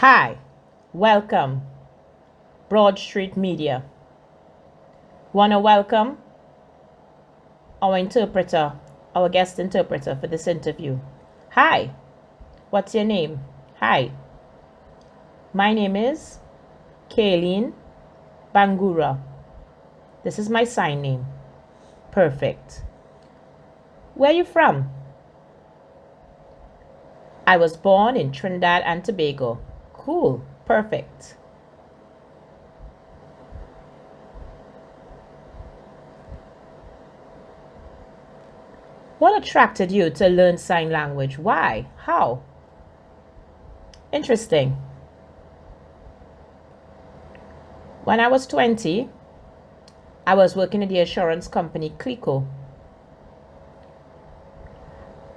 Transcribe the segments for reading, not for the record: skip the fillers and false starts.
Hi, welcome, Broad Street Media. Want to welcome our interpreter, our guest interpreter for this interview. Hi, what's your name? Hi, my name is Kayleen Bangura. This is my sign name. Perfect. Where are you from? I was born in Trinidad and Tobago. Cool. Perfect. What attracted you to learn sign language? Why? How? Interesting. When I was 20, I was working at the assurance company Clico.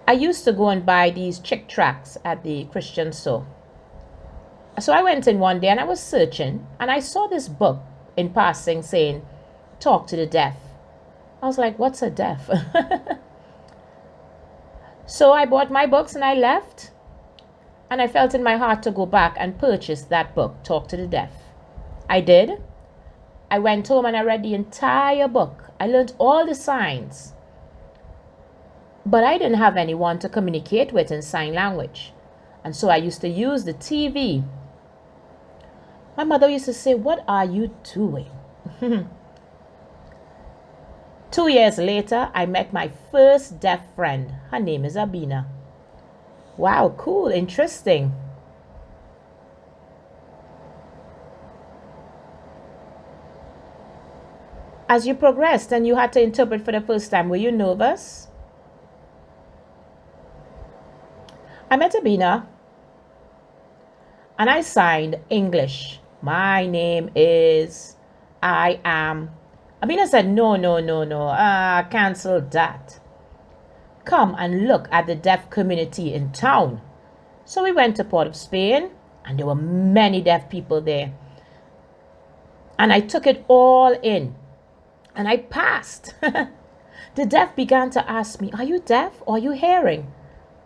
I used to go and buy these chick tracts at the Christian store. So I went in one day and I was searching and I saw this book in passing saying, "Talk to the deaf." I was like, what's a deaf? So I bought my books and I left. And I felt in my heart to go back and purchase that book, Talk to the Deaf. I did. I went home and I read the entire book. I learned all the signs. But I didn't have anyone to communicate with in sign language. And so I used to use the TV. My mother used to say, "What are you doing?" 2 years later, I met my first deaf friend. Her name is Abina. Wow, cool, interesting. As you progressed and you had to interpret for the first time, were you nervous? I met Abina and I signed English. My name is, I am. Abina said, no, cancel that. Come and look at the deaf community in town. So we went to Port of Spain and there were many deaf people there. And I took it all in and I passed. The deaf began to ask me, "Are you deaf or are you hearing?"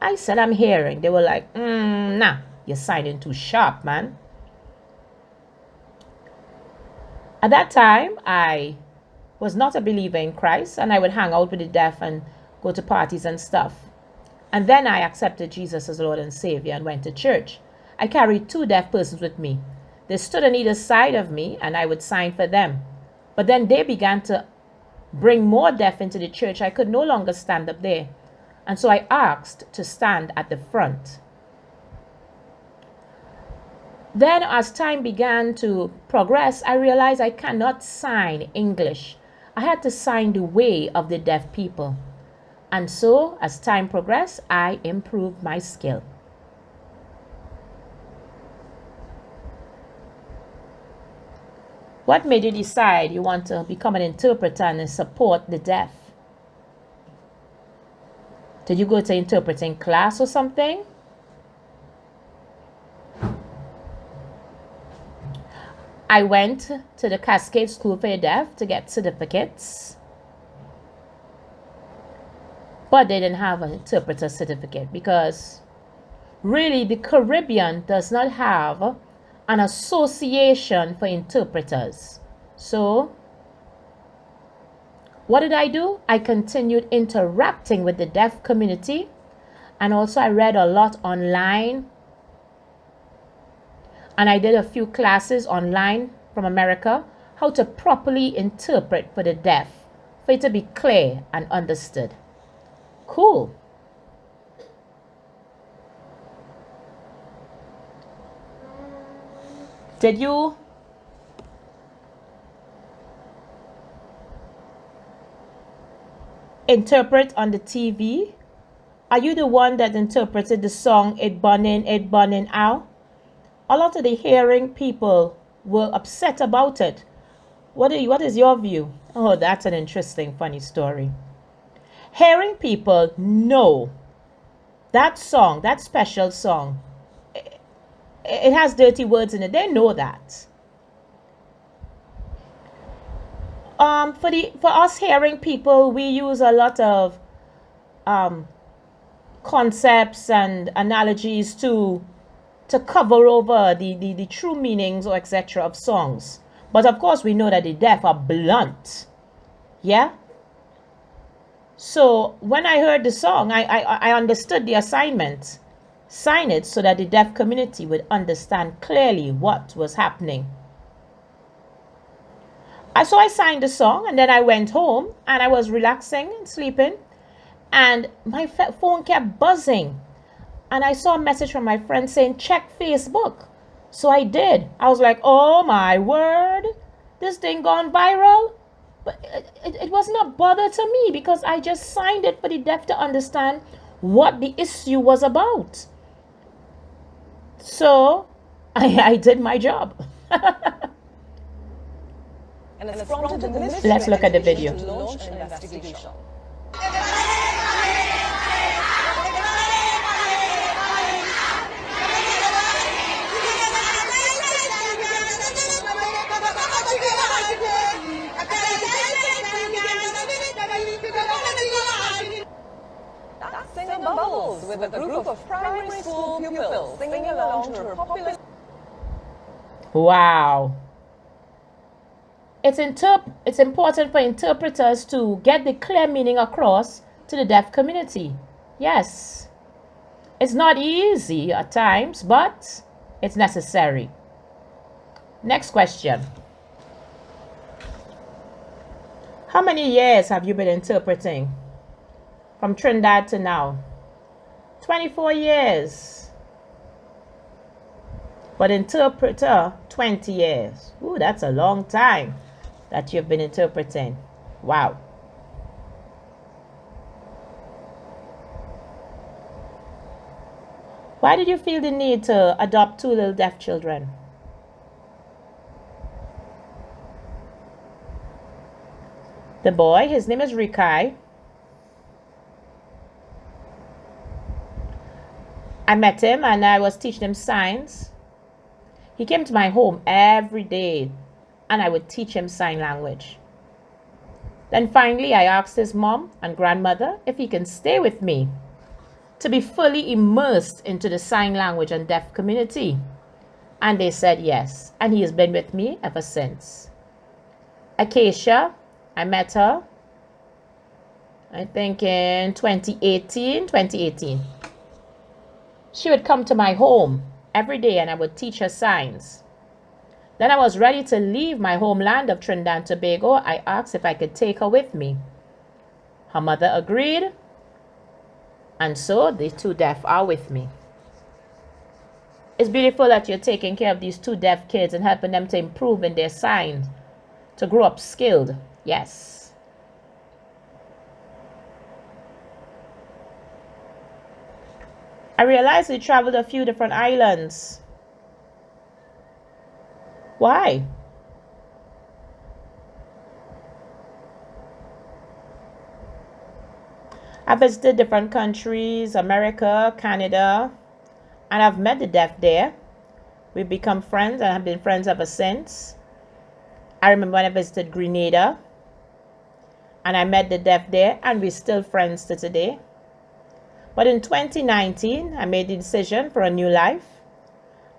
I said, "I'm hearing." They were like, "Nah, you're signing too sharp, man." At that time, I was not a believer in Christ and I would hang out with the deaf and go to parties and stuff. And then I accepted Jesus as Lord and Savior and went to church. I carried 2 deaf persons with me. They stood on either side of me and I would sign for them. But then they began to bring more deaf into the church. I could no longer stand up there. And so I asked to stand at the front. Then as time began to progress, I realized I cannot sign English. I had to sign the way of the deaf people. And so as time progressed, I improved my skill. What made you decide you want to become an interpreter and support the deaf? Did you go to interpreting class or something? I went to the Cascade School for the Deaf to get certificates. But they didn't have an interpreter certificate because really the Caribbean does not have an association for interpreters. So what did I do? I continued interacting with the deaf community and also I read a lot online. And I did a few classes online from America, how to properly interpret for the deaf, for it to be clear and understood. Cool. Did you interpret on the TV? Are you the one that interpreted the song It Burning Out? A lot of the hearing people were upset about it. What is your view? Oh, that's an interesting, funny story. Hearing people know that song, that special song, it has dirty words in it. They know that. For us hearing people, we use a lot of concepts and analogies to to cover over the true meanings or etc. of songs. But of course, we know that the deaf are blunt. Yeah? So when I heard the song, I understood the assignment. Sign it so that the deaf community would understand clearly what was happening. So I signed the song, and then I went home and I was relaxing and sleeping, and my phone kept buzzing, and I saw a message from my friend saying check Facebook. So I did. I was like, oh my word, this thing gone viral. But it wasn't a bother to me because I just signed it for the deaf to understand what the issue was about. So I did my job. And it's prompted the Ministry Let's look at the video. to launch an investigation. That's Singing Bubbles with a group of primary school pupils singing along to her popular. Wow. It's important for interpreters to get the clear meaning across to the deaf community. Yes. It's not easy at times, but it's necessary. Next question. How many years have you been interpreting? From Trinidad to now? 24 years. But interpreter, 20 years. Ooh, that's a long time that you've been interpreting. Wow. Why did you feel the need to adopt 2 little deaf children? The boy, his name is Rikai. I met him and I was teaching him signs. He came to my home every day and I would teach him sign language. Then finally I asked his mom and grandmother if he can stay with me to be fully immersed into the sign language and deaf community. And they said yes. And he has been with me ever since. Acacia, I met her, I think in 2018. She would come to my home every day and I would teach her signs. Then I was ready to leave my homeland of Trinidad and Tobago. I asked if I could take her with me. Her mother agreed. And so the 2 deaf are with me. It's beautiful that you're taking care of these 2 deaf kids and helping them to improve in their signs, to grow up skilled. Yes. I realized we traveled a few different islands. Why? I visited different countries, America, Canada, and I've met the deaf there. We've become friends and have been friends ever since. I remember when I visited Grenada and I met the deaf there and we're still friends to today. But in 2019, I made the decision for a new life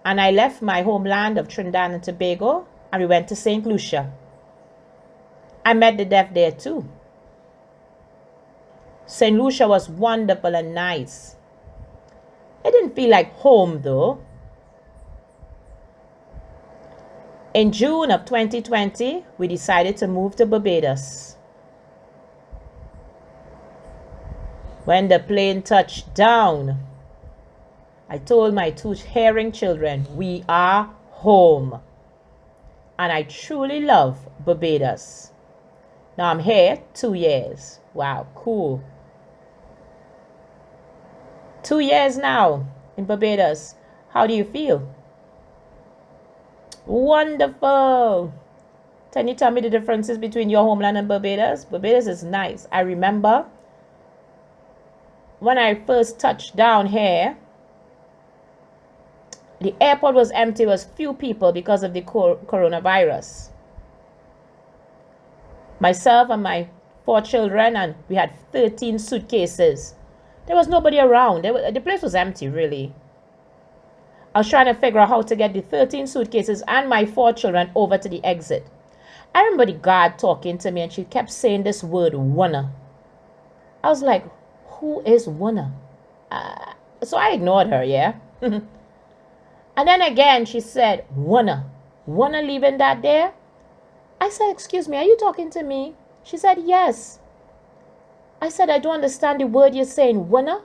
and I left my homeland of Trinidad and Tobago and we went to St. Lucia. I met the deaf there too. St. Lucia was wonderful and nice. It didn't feel like home though. In June of 2020, we decided to move to Barbados. When the plane touched down, I told my 2 hearing children, we are home. And I truly love Barbados. Now I'm here 2 years. Wow, cool. 2 years now in Barbados. How do you feel? Wonderful. Can you tell me the differences between your homeland and Barbados? Barbados is nice. I remember when I first touched down here, the airport was empty. There was few people because of the coronavirus. Myself and my 4 children, and we had 13 suitcases. There was nobody around. The place was empty, really. I was trying to figure out how to get the 13 suitcases and my 4 children over to the exit. I remember the guard talking to me and she kept saying this word, wanna. I was like, who is wanna? So I ignored her, yeah? And then again, she said, wanna leaving that there? I said, excuse me, are you talking to me? She said, yes. I said, I don't understand the word you're saying, wanna?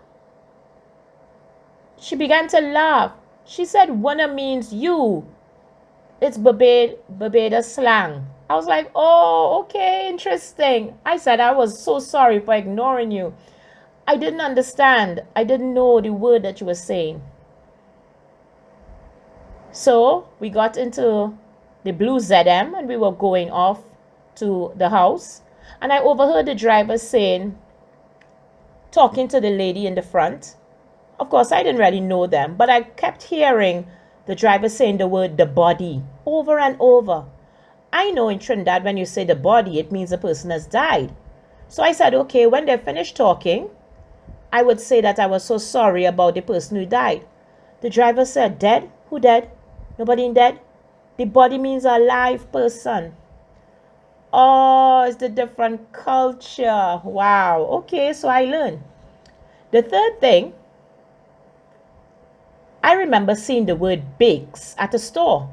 She began to laugh. She said, wanna means you. It's Barbados slang. I was like, oh, okay, interesting. I said, I was so sorry for ignoring you. I didn't understand. I didn't know the word that you were saying. So we got into the blue ZM and we were going off to the house. And I overheard the driver talking to the lady in the front. Of course, I didn't really know them, but I kept hearing the driver saying the word the body over and over. I know in Trinidad, when you say the body, it means the person has died. So I said, okay, when they finished talking, I would say that I was so sorry about the person who died. The driver said, dead? Who dead? Nobody dead? The body means a live person. Oh, it's the different culture. Wow. Okay, so I learned. The third thing, I remember seeing the word bakes at a store.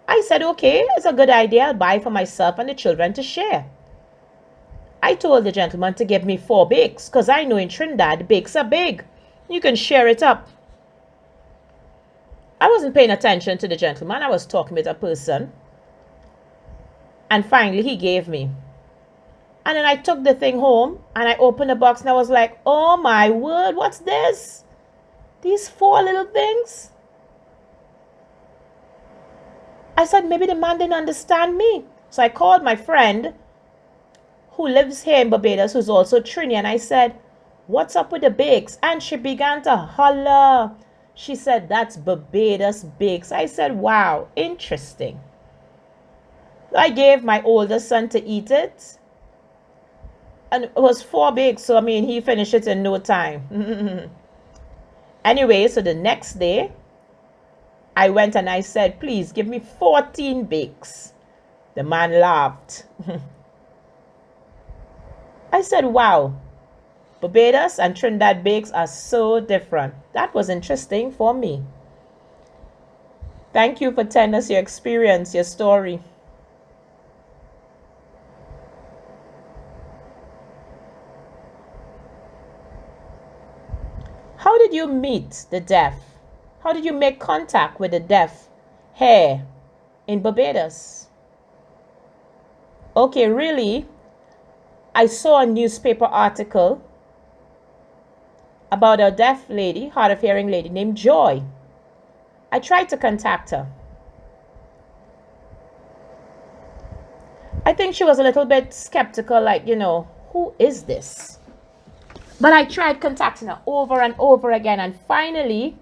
I said, okay, it's a good idea. I'll buy for myself and the children to share. I told the gentleman to give me 4 bakes because I know in Trinidad, bakes are big. You can share it up. I wasn't paying attention to the gentleman. I was talking with a person. And finally, he gave me. And then I took the thing home and I opened the box and I was like, oh my word, what's this? These 4 little things? I said, maybe the man didn't understand me. So I called my friend who lives here in Barbados, who's also Trini, and I said, what's up with the bakes? And she began to holler. She said, that's Barbados bakes. I said, wow, interesting. I gave my oldest son to eat it. And it was 4 bakes, so I mean, he finished it in no time. Anyway, so the next day, I went and I said, please give me 14 bakes. The man laughed. I said, wow, Barbados and Trinidad bakes are so different. That was interesting for me. Thank you for telling us your experience, your story. How did you meet the deaf? How did you make contact with the deaf here in Barbados? Okay, really? I saw a newspaper article about a deaf lady, hard of hearing lady named Joy. I tried to contact her. I think she was a little bit skeptical, like, who is this? But I tried contacting her over and over again, and finally,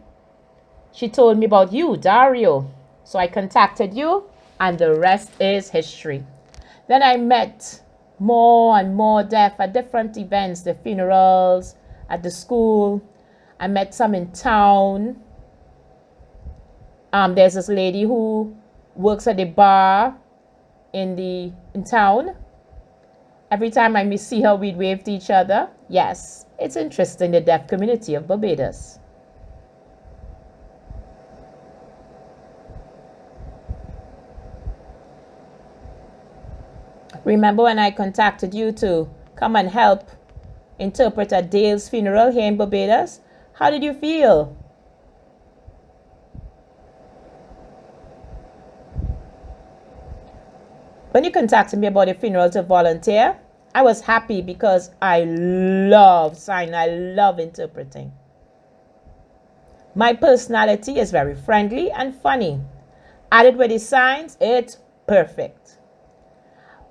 she told me about you, Dario. So I contacted you, and the rest is history. Then I met more and more deaf at different events, the funerals, at the school. I met some in town. There's this lady who works at the bar in town. Every time I see her, we'd wave to each other. Yes, it's interesting, the deaf community of Barbados. Remember when I contacted you to come and help interpret at Dale's funeral here in Barbados? How did you feel? When you contacted me about the funeral to volunteer, I was happy because I love signing. I love interpreting. My personality is very friendly and funny. Added with the signs, it's perfect.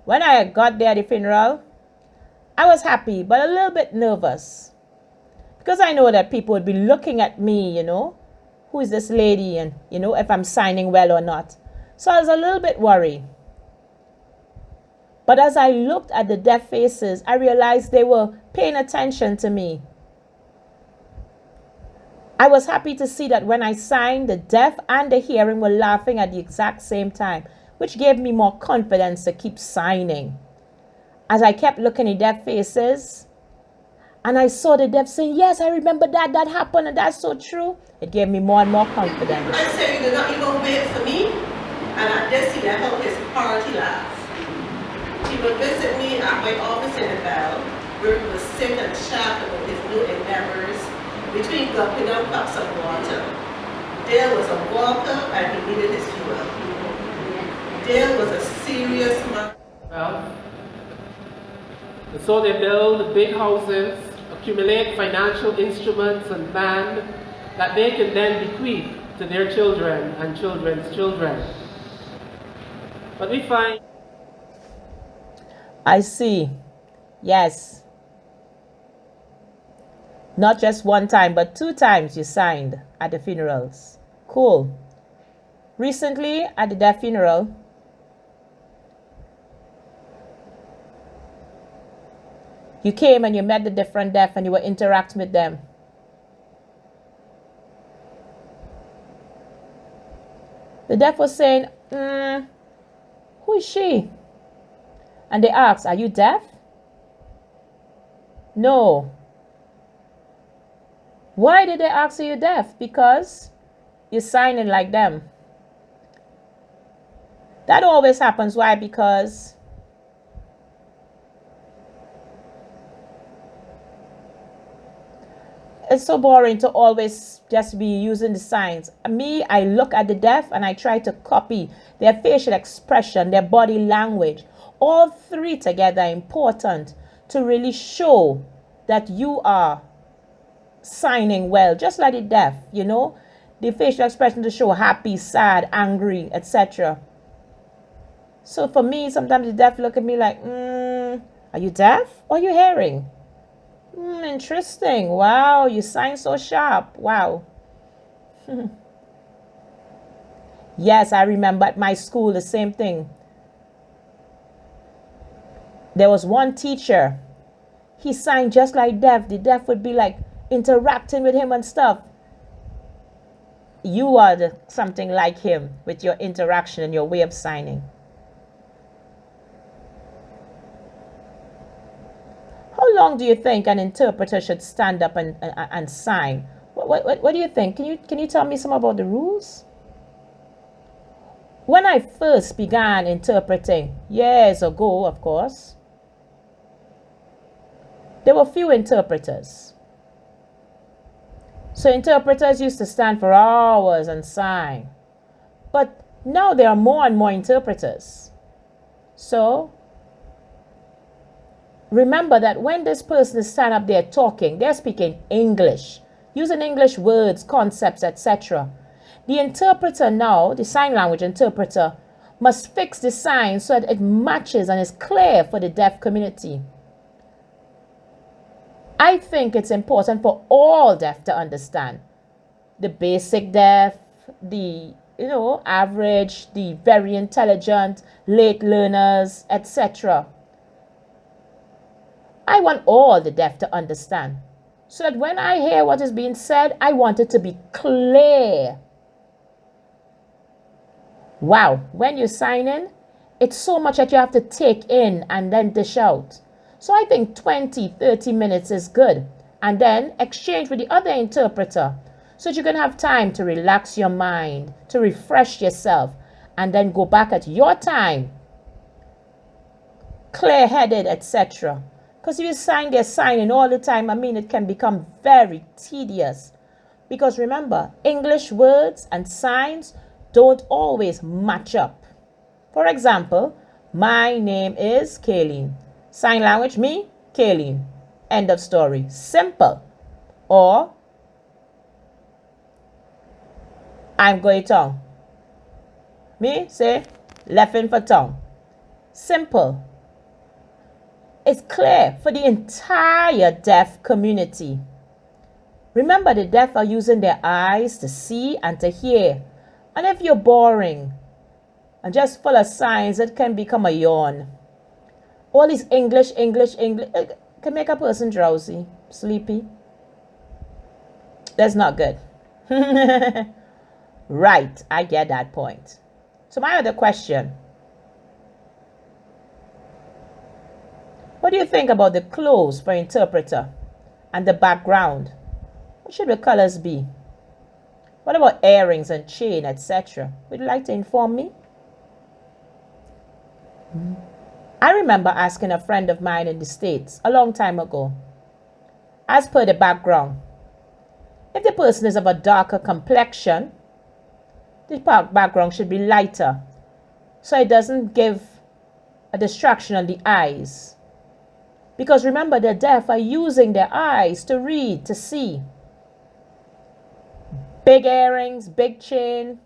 When I got there at the funeral, I was happy but a little bit nervous because I know that people would be looking at me, who is this lady, and if I'm signing well or not. So I was a little bit worried. But as I looked at the deaf faces, I realized they were paying attention to me. I was happy to see that when I signed, the deaf and the hearing were laughing at the exact same time, which gave me more confidence to keep signing. As I kept looking at their faces, and I saw the deaf saying, yes, I remember that happened, and that's so true, it gave me more and more confidence. I said, you did not even wait for me, and at this he let out his hearty laugh. He would visit me at my office in the Bell, where he would sit and chat about his new endeavors between gulping down cups of water. Dale was a walker and he needed his fuel. Dale was a serious man. Well, and so they build big houses, accumulate financial instruments and land that they can then bequeath to their children and children's children. But we find... I see. Yes. Not just one time, but 2 times you signed at the funerals. Cool. Recently, at the death funeral, you came and you met the different deaf and you were interacting with them. The deaf was saying, who is she? And they asked, are you deaf? No. Why did they ask you deaf? Because you're signing like them. That always happens. Why? Because it's so boring to always just be using the signs. Me, I look at the deaf and I try to copy their facial expression, their body language. All 3 together are important to really show that you are signing well, just like the deaf, you know, the facial expression to show happy, sad, angry, etc. So for me, sometimes the deaf look at me like, are you deaf or are you hearing? Interesting. Wow, you sign so sharp. Wow. Yes, I remember at my school the same thing. There was one teacher. He signed just like deaf. The deaf would be like interacting with him and stuff. You are something like him with your interaction and your way of signing. How long do you think an interpreter should stand up and sign? What do you think? Can you tell me some about the rules? When I first began interpreting, years ago, of course, there were few interpreters. So interpreters used to stand for hours and sign. But now there are more and more interpreters. So remember that when this person is stand up there talking, they're speaking English, using English words, concepts, etc. The interpreter now, the sign language interpreter, must fix the sign so that it matches and is clear for the deaf community. I think it's important for all deaf to understand. The basic deaf, the average, the very intelligent, late learners, etc. I want all the deaf to understand, so that when I hear what is being said, I want it to be clear. Wow, when you sign in, it's so much that you have to take in and then dish out. So I think 20, 30 minutes is good. And then exchange with the other interpreter so that you can have time to relax your mind, to refresh yourself, and then go back at your time, clear-headed, etc. Because if you they're signing all the time, it can become very tedious. Because remember, English words and signs don't always match up. For example, my name is Kayleen. Sign language, me, Kayleen. End of story. Simple. Or, I'm going tongue. Me, say, left in for tongue. Simple. It's clear for the entire deaf community. Remember, the deaf are using their eyes to see and to hear. And if you're boring and just full of signs, it can become a yawn. All this English can make a person drowsy, sleepy. That's not good. Right, I get that point. So my other question, what do you think about the clothes for interpreter and the background? What should the colors be? What about earrings and chain, etc.? Would you like to inform me? I remember asking a friend of mine in the States a long time ago, as per the background, if the person is of a darker complexion, the background should be lighter so it doesn't give a distraction on the eyes. Because remember, the deaf are using their eyes to read, to see. Big earrings, big chain,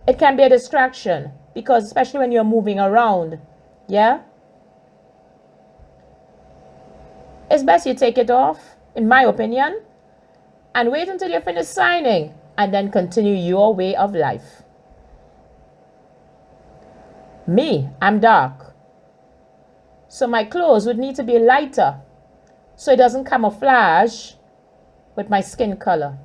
it can be a distraction because especially when you're moving around, yeah? It's best you take it off, in my opinion, and wait until you finish signing and then continue your way of life. Me, I'm dark. So my clothes would need to be lighter so it doesn't camouflage with my skin color.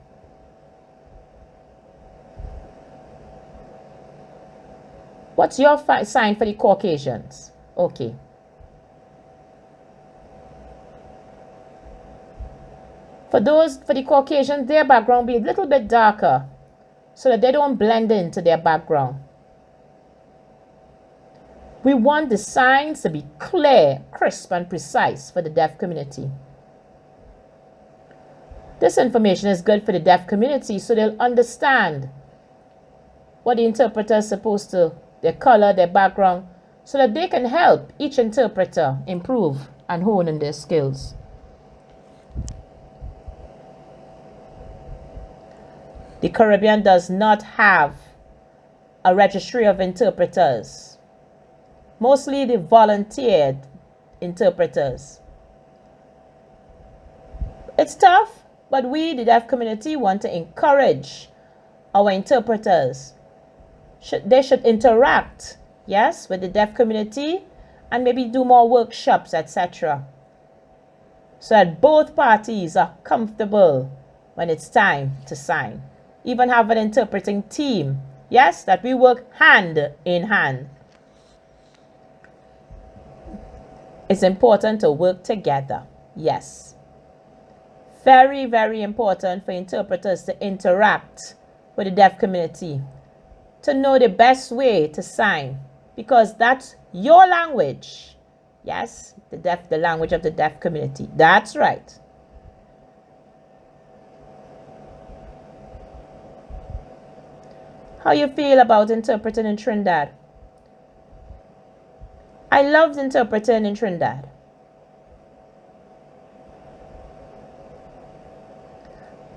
What's your sign for the Caucasians? Okay. For the Caucasians, their background be a little bit darker so that they don't blend into their background. We want the signs to be clear, crisp, and precise for the deaf community. This information is good for the deaf community so they'll understand what the interpreter is supposed to, their color, their background, so that they can help each interpreter improve and hone in their skills. The Caribbean does not have a registry of interpreters. Mostly the volunteered interpreters. It's tough, but we, the deaf community, want to encourage our interpreters. They should interact, yes, with the deaf community and maybe do more workshops, etc. So that both parties are comfortable when it's time to sign. Even have an interpreting team, yes, that we work hand in hand. It's important to work together, yes. Very, very important for interpreters to interact with the deaf community, to know the best way to sign, because that's your language. Yes, the language of the deaf community. That's right. How you feel about interpreting in Trinidad? I loved interpreting in Trinidad.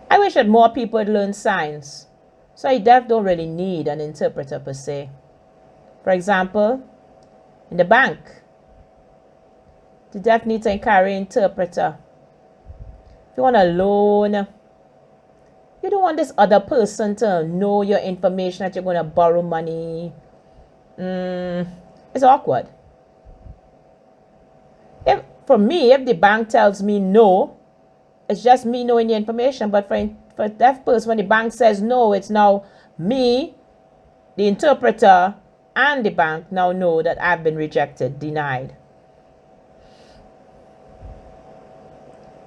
I wish that more people would learn signs. So I deaf don't really need an interpreter per se. For example, in the bank, the deaf need to carry an interpreter. If you want a loan, you don't want this other person to know your information that you're going to borrow money. It's awkward. For me, if the bank tells me no, it's just me knowing the information. But for a deaf person, when the bank says no, it's now me, the interpreter, and the bank now know that I've been rejected, denied.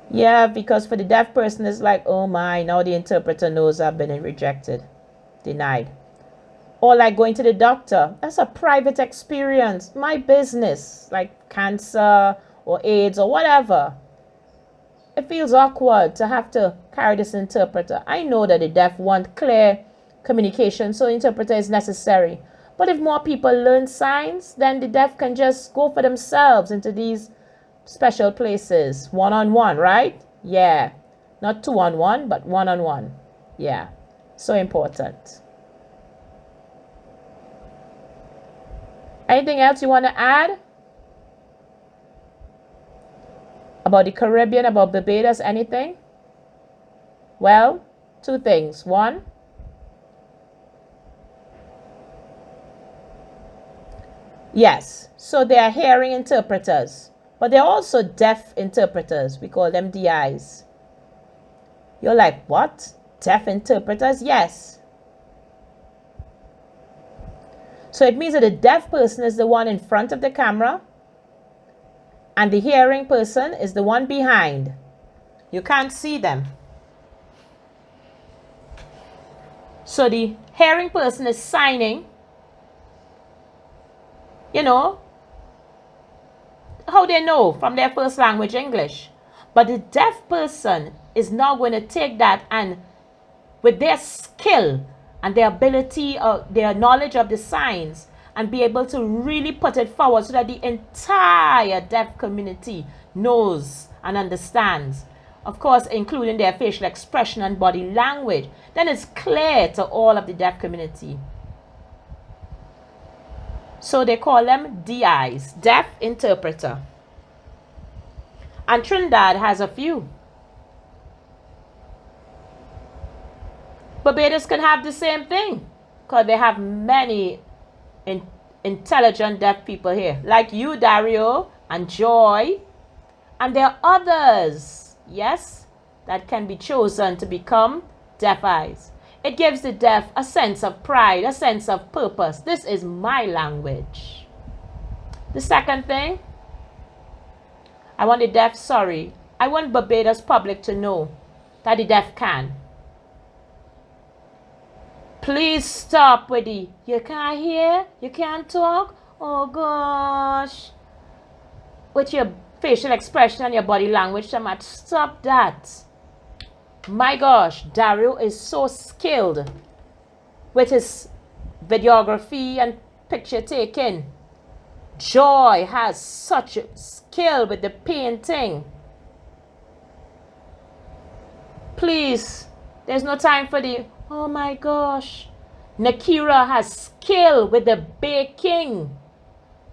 Yeah, because for the deaf person, it's like, oh my, now the interpreter knows I've been rejected, denied. Or like going to the doctor, that's a private experience, my business, like cancer or AIDS or whatever. It feels awkward to have to carry this interpreter. I know that the deaf want clear communication, so interpreter is necessary. But if more people learn signs, then the deaf can just go for themselves into these special places, one-on-one, right? Yeah, not two-on-one, but one-on-one. Yeah, so important. Anything else you want to add about the Caribbean, about Barbados, anything? Well, two things. One, yes, so they are hearing interpreters. But they're also deaf interpreters. We call them DIs. You're like, what? Deaf interpreters? Yes. So it means that the deaf person is the one in front of the camera and the hearing person is the one behind. You can't see them. So the hearing person is signing, you know, how they know from their first language, English. But the deaf person is now going to take that and with their skill and their ability or their knowledge of the signs and be able to really put it forward so that the entire deaf community knows and understands. Of course, including their facial expression and body language. Then it's clear to all of the deaf community. So they call them DIs, deaf interpreter. And Trinidad has a few. Barbados can have the same thing because they have many intelligent deaf people here, like you, Dario, and Joy. And there are others, yes, that can be chosen to become deaf eyes. It gives the deaf a sense of pride, a sense of purpose. This is my language. The second thing, I want the deaf, I want Barbados public to know that the deaf can. Please stop with the, you can't hear, you can't talk, oh gosh. With your facial expression and your body language, so much, stop that. My gosh, Dario is so skilled with his videography and picture taking. Joy has such a skill with the painting. Please, there's no time for the, oh my gosh. Nakira has skill with the baking.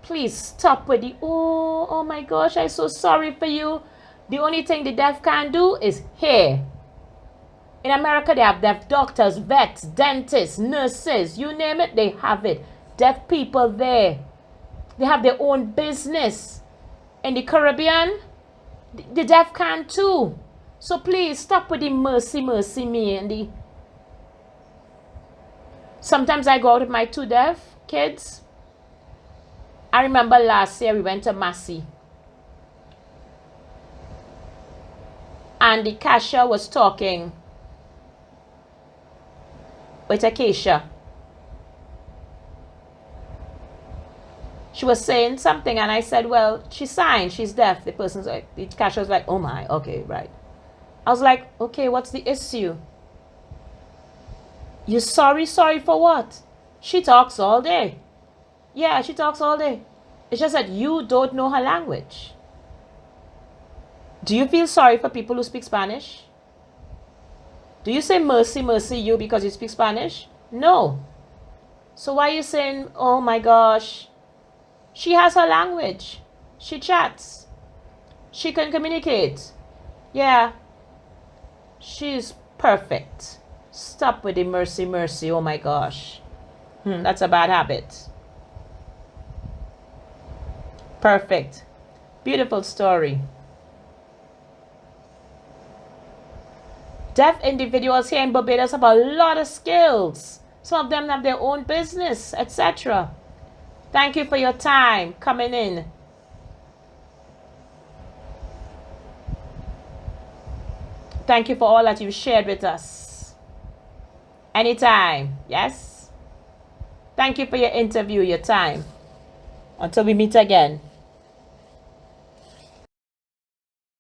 Please stop with the, oh my gosh, I'm so sorry for you. The only thing the deaf can do is hear. In America, they have deaf doctors, vets, dentists, nurses, you name it, they have it. Deaf people there. They have their own business. In the Caribbean, the deaf can too. So please stop with the mercy me and the... Sometimes I go out with my two deaf kids. I remember last year we went to Massey. And the cashier was talking with Acacia. She was saying something and I said, well, she signed, she's deaf. The person's like, the cashier was like, oh my, okay, right. I was like, okay, what's the issue? You sorry for what? She talks all day. Yeah, she talks all day. It's just that you don't know her language. Do you feel sorry for people who speak Spanish? Do you say mercy you because you speak Spanish? No. So why are you saying, oh my gosh? She has her language. She chats. She can communicate. Yeah. She's perfect. Stop with the mercy. Oh my gosh. That's a bad habit. Perfect. Beautiful story. Deaf individuals here in Barbados have a lot of skills. Some of them have their own business, etc. Thank you for your time coming in. Thank you for all that you've shared with us. Anytime, yes? Thank you for your interview, your time. Until we meet again.